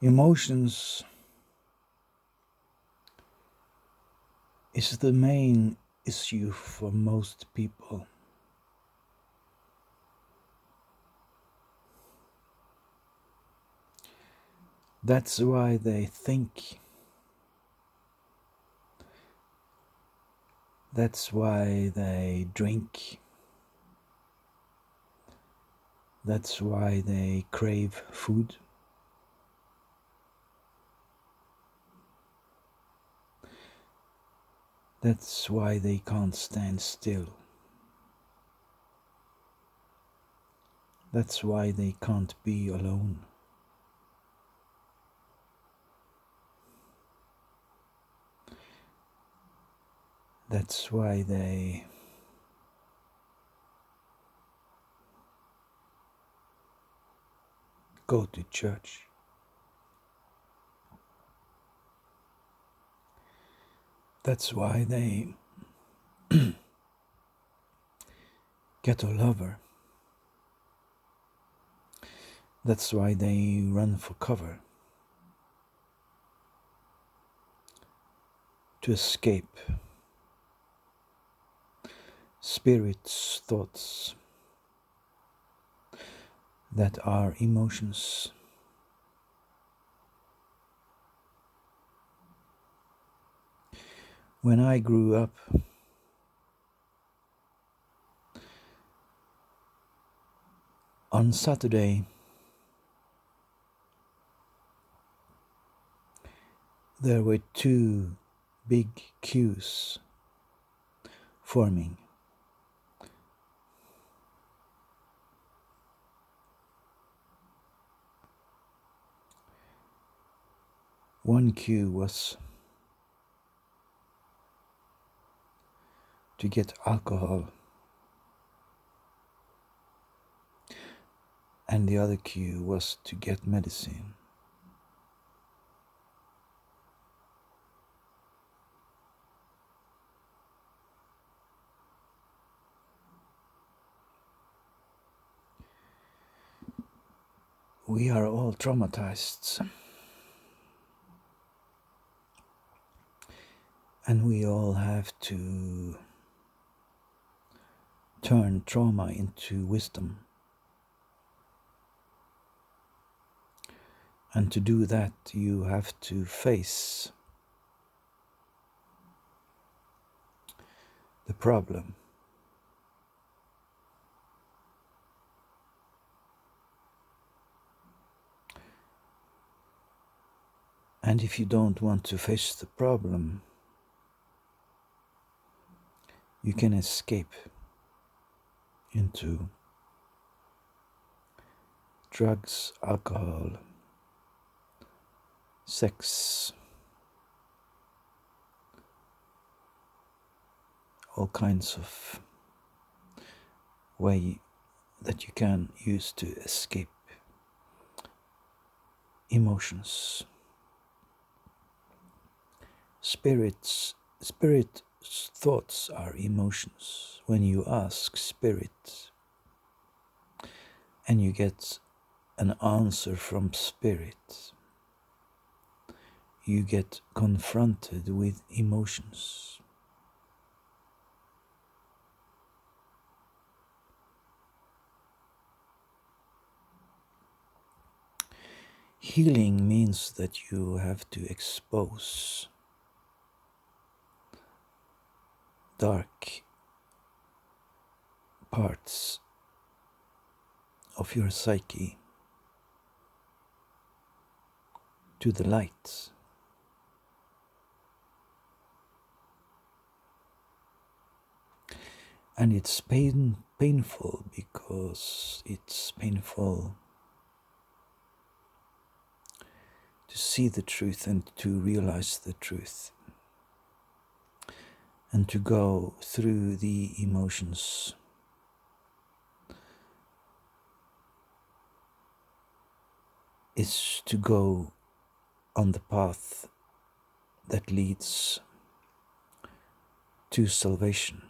Emotions is the main issue for most people. That's why they think. That's why they drink. That's why they crave food. That's why they can't stand still. That's why they can't be alone. That's why they go to church. That's why they get a lover. That's why they run for cover. To escape spirits' thoughts that are emotions. When I grew up, on Saturday, there were two big queues forming. One queue was to get alcohol, and the other queue was to get medicine. We are all traumatized, and we all have to turn trauma into wisdom. And to do that, you have to face the problem. And if you don't want to face the problem, you can escape into drugs, alcohol, sex, all kinds of way that you can use to escape emotions. Spirit thoughts are emotions. When you ask spirit and you get an answer from spirit, you get confronted with emotions. Healing means that you have to expose dark parts of your psyche to the light. And it's painful because it's painful to see the truth and to realize the truth and to go through the emotions. Is to go on the path that leads to salvation.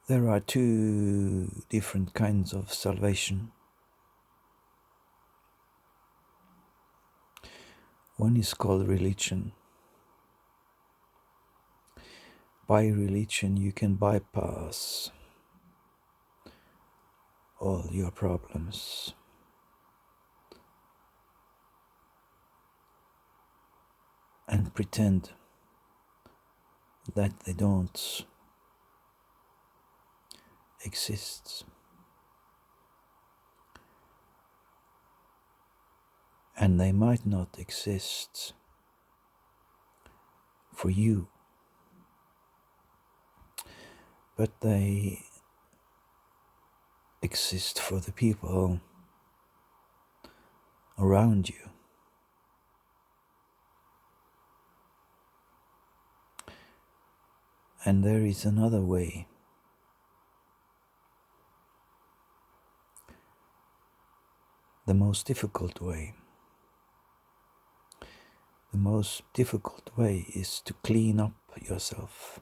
There are two different kinds of salvation. One is called religion. By religion, you can bypass all your problems and pretend that they don't exist. And they might not exist for you, but they exist for the people around you. And there is another way. The most difficult way. The most difficult way is to clean up yourself.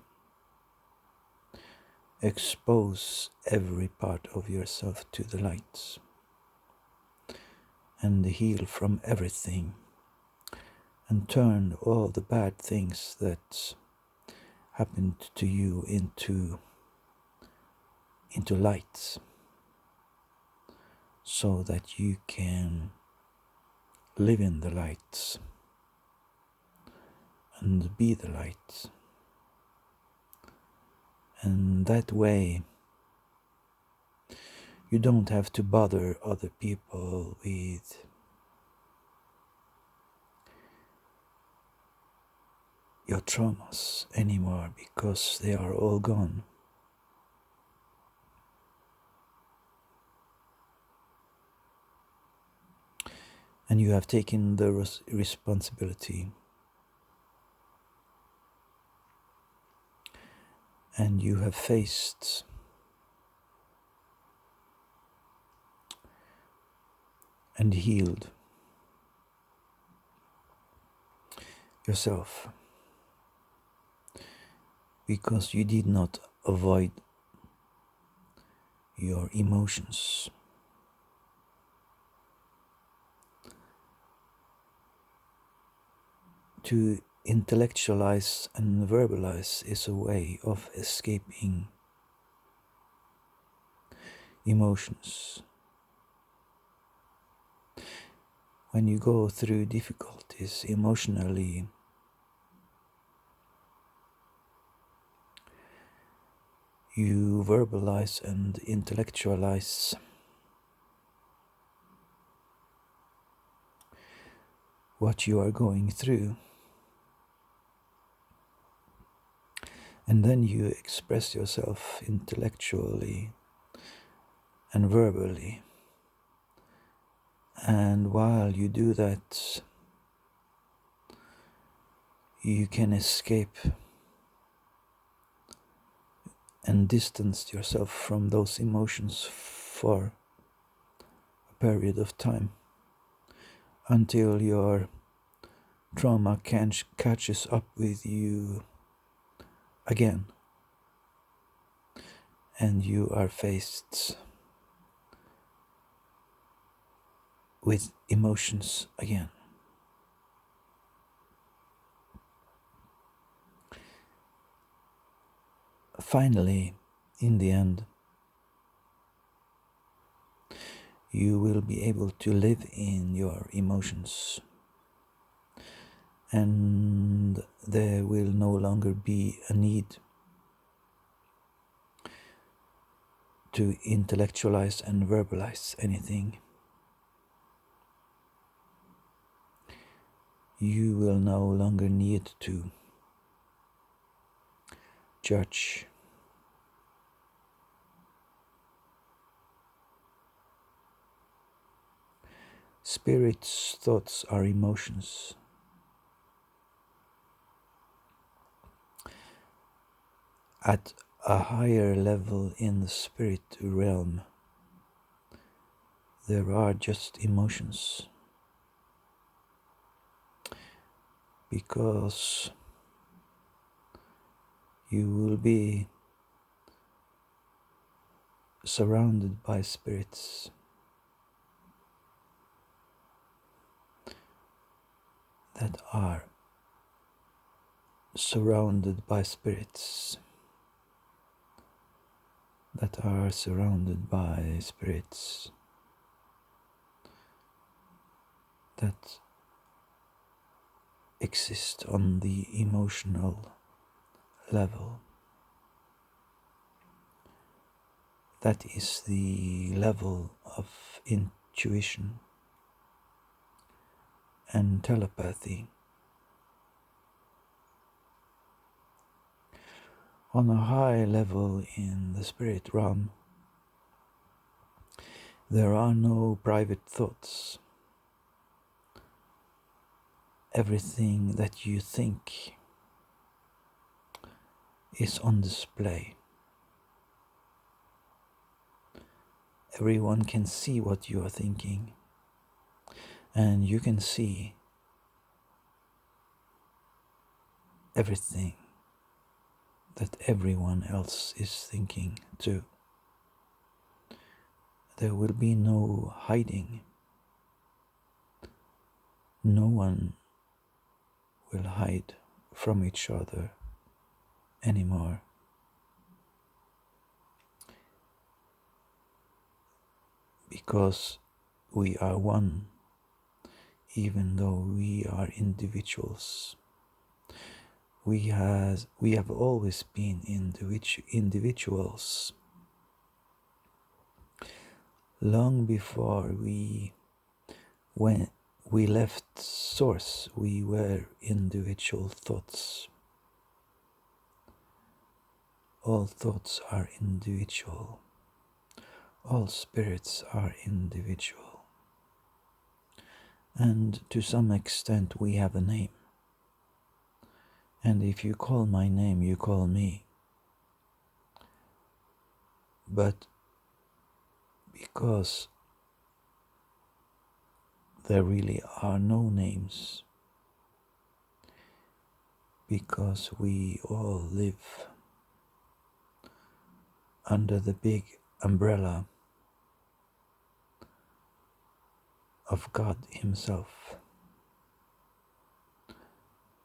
Expose every part of yourself to the light and heal from everything and turn all the bad things that happened to you into light, so that you can live in the light and be the light. And that way you don't have to bother other people with your traumas anymore, because they are all gone. And you have taken the responsibility, and you have faced and healed yourself, because you did not avoid your emotions. To intellectualize and verbalize is a way of escaping emotions. When you go through difficulties emotionally, you verbalize and intellectualize what you are going through. And then you express yourself intellectually and verbally. And while you do that, you can escape and distance yourself from those emotions for a period of time, until your trauma catches up with you again, and you are faced with emotions again. Finally, in the end, you will be able to live in your emotions, and there will no longer be a need to intellectualize and verbalize anything. You will no longer need to judge. Spirit's thoughts are emotions. At a higher level in the spirit realm, there are just emotions, because you will be surrounded by spirits that are surrounded by spirits that are surrounded by spirits that exist on the emotional level. That is the level of intuition and telepathy. On a high level in the spirit realm, there are no private thoughts. Everything that you think is on display. Everyone can see what you are thinking, and you can see everything that everyone else is thinking too. There will be no hiding. No one will hide from each other anymore. Because we are one, even though we are individuals. We have always been individuals. Long before when we left Source, we were individual thoughts. All thoughts are individual. All spirits are individual. And to some extent we have a name. And if you call my name, you call me. But because there really are no names, because we all live under the big umbrella of God Himself,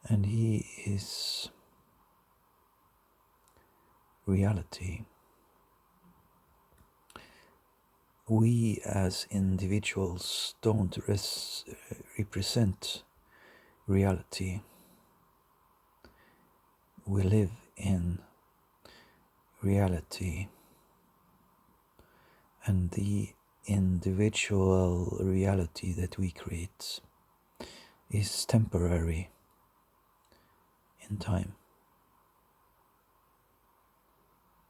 and He is reality. We as individuals don't represent reality. We live in reality, and the individual reality that we create is temporary in time.